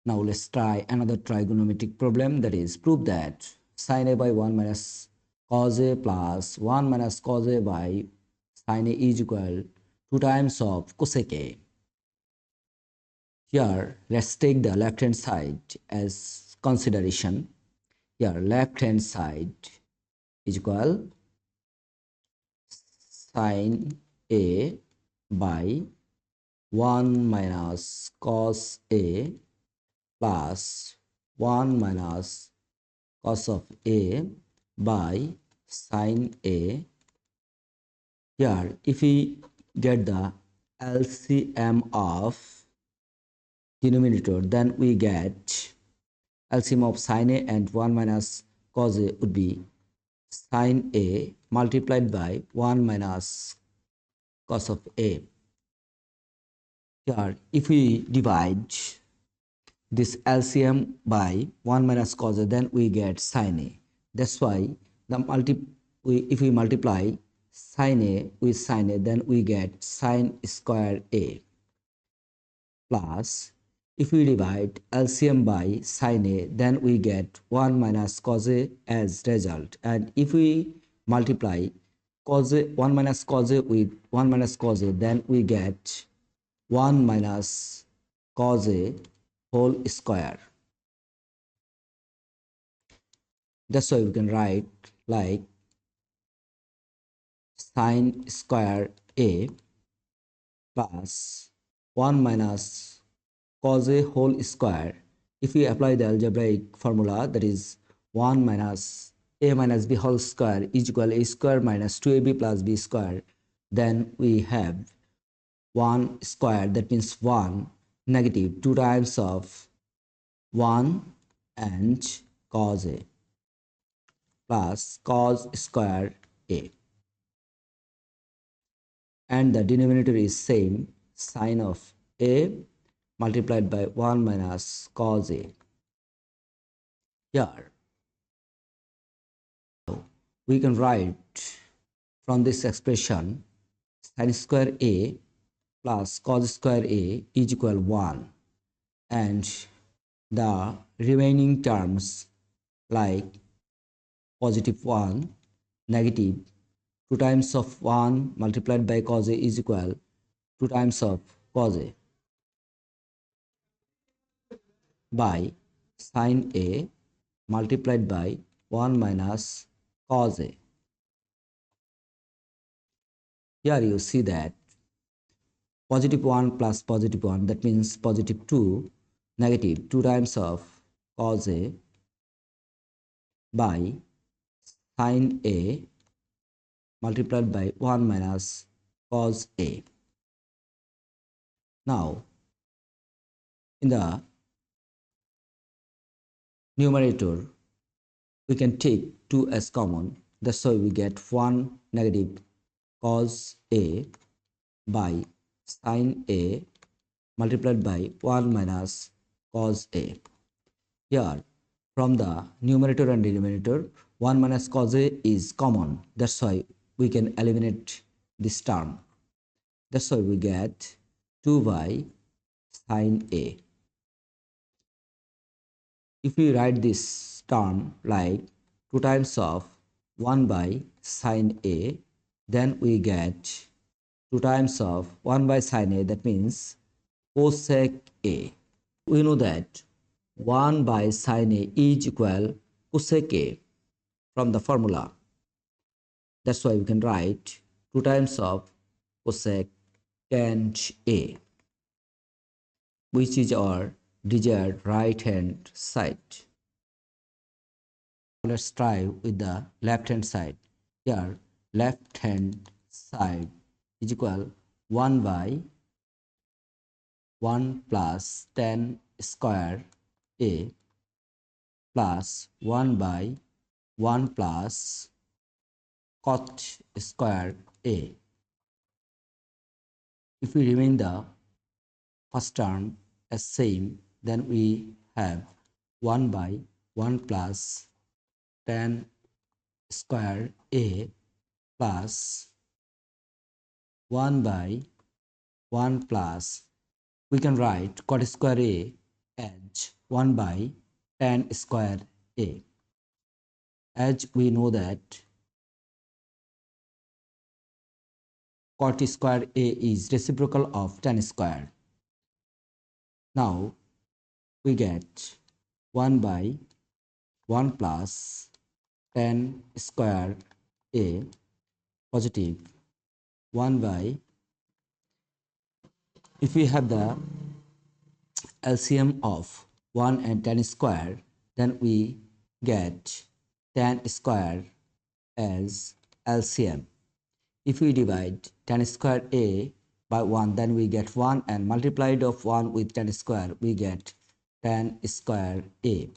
Now let's try another trigonometric problem, that is prove that sin a by 1 minus cos a plus 1 minus cos a by sin a is equal 2 times of cosec a. Here let's take the left hand side as consideration. Here left hand side is equal sin a by 1 minus cos a plus 1 minus cos of a by sin a. Here if we get the LCM of denominator, then we get LCM of sin a and 1 minus cos a would be sin a multiplied by 1 minus cos of a. Here if we divide this LCM by 1 minus cos a, then we get sin a. That's why if we multiply sin a with sin a, then we get sin square a, plus if we divide LCM by sin a, then we get 1 minus cos a as result. And if we multiply cos a 1 minus cos a with 1 minus cos a, then we get 1 minus cos a whole square. That's why we can write like sin square a plus 1 minus cos a whole square. If we apply the algebraic formula, that is 1 minus a minus b whole square is equal a square minus 2ab plus b square, then we have 1 square, that means 1 negative 2 times of 1 and cos a plus cos square a, and the denominator is same, sin of a multiplied by 1 minus cos a. Here we can write from this expression sin square a plus cos square a is equal 1, and the remaining terms like positive 1 negative 2 times of 1 multiplied by cos a is equal 2 times of cos a by sin a multiplied by 1 minus cos a. Here you see that positive 1 plus positive 1, that means positive 2 negative 2 times of cos a by sin a multiplied by 1 minus cos a. Now in the numerator we can take 2 as common, that's why we get 1 negative cos a by sin a multiplied by 1 minus cos a. Here from the numerator and denominator 1 minus cos a is common, that's why we can eliminate this term. That's why we get 2 by sin a. If we write this term like 2 times of 1 by sin a, then we get 2 times of 1 by sin a, that means cosec a. We know that 1 by sin a is equal cosec a from the formula. That's why we can write 2 times of cosec tangent a, which is our desired right hand side. Let's try with the left hand side. Here left hand side is equal 1 by 1 plus tan square a plus 1 by 1 plus cot square a. If we remain the first term as same, then we have 1 by 1 plus tan square a plus 1 by 1 plus, we can write cot square a as 1 by tan square a. As we know that cot square a is reciprocal of tan square. Now we get 1 by 1 plus tan square a positive 1 by, if we have the LCM of 1 and tan square, then we get tan square as LCM. If we divide tan square a by 1, then we get 1, and multiplied of 1 with tan square, we get tan square a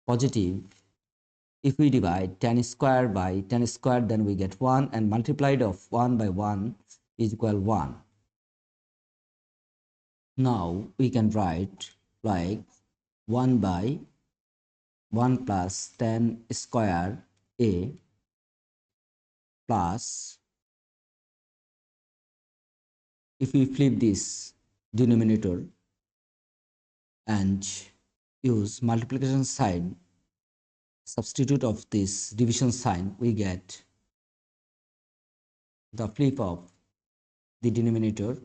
positive. If we divide tan square by tan square, then we get 1, and multiplied of 1 by 1 is equal 1. Now we can write like 1 by 1 plus tan square a plus, if we flip this denominator and use multiplication sign, substitute of this division sign, we get the flip of the denominator,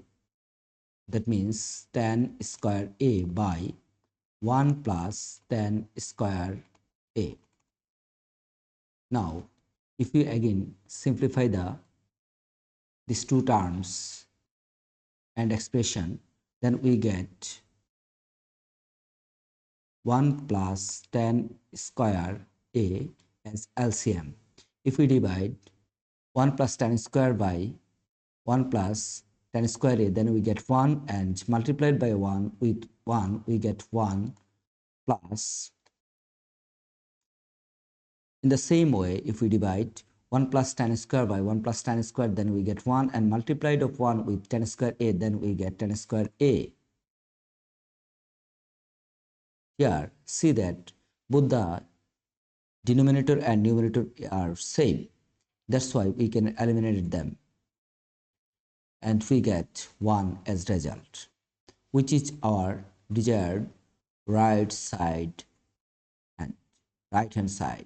that means tan square a by 1 plus tan square a. Now if we again simplify these two terms and expression, then we get 1 plus tan square a as LCM. If we divide 1 plus tan square by 1 plus tan square a, then we get 1, and multiplied by 1 with 1, we get 1 plus. In the same way, if we divide 1 plus tan square by 1 plus tan square, then we get 1, and multiplied of 1 with tan square a, then we get tan square a. Here, see that both the denominator and numerator are same. That's why we can eliminate them, and we get 1 as result, which is our desired right side and right hand side.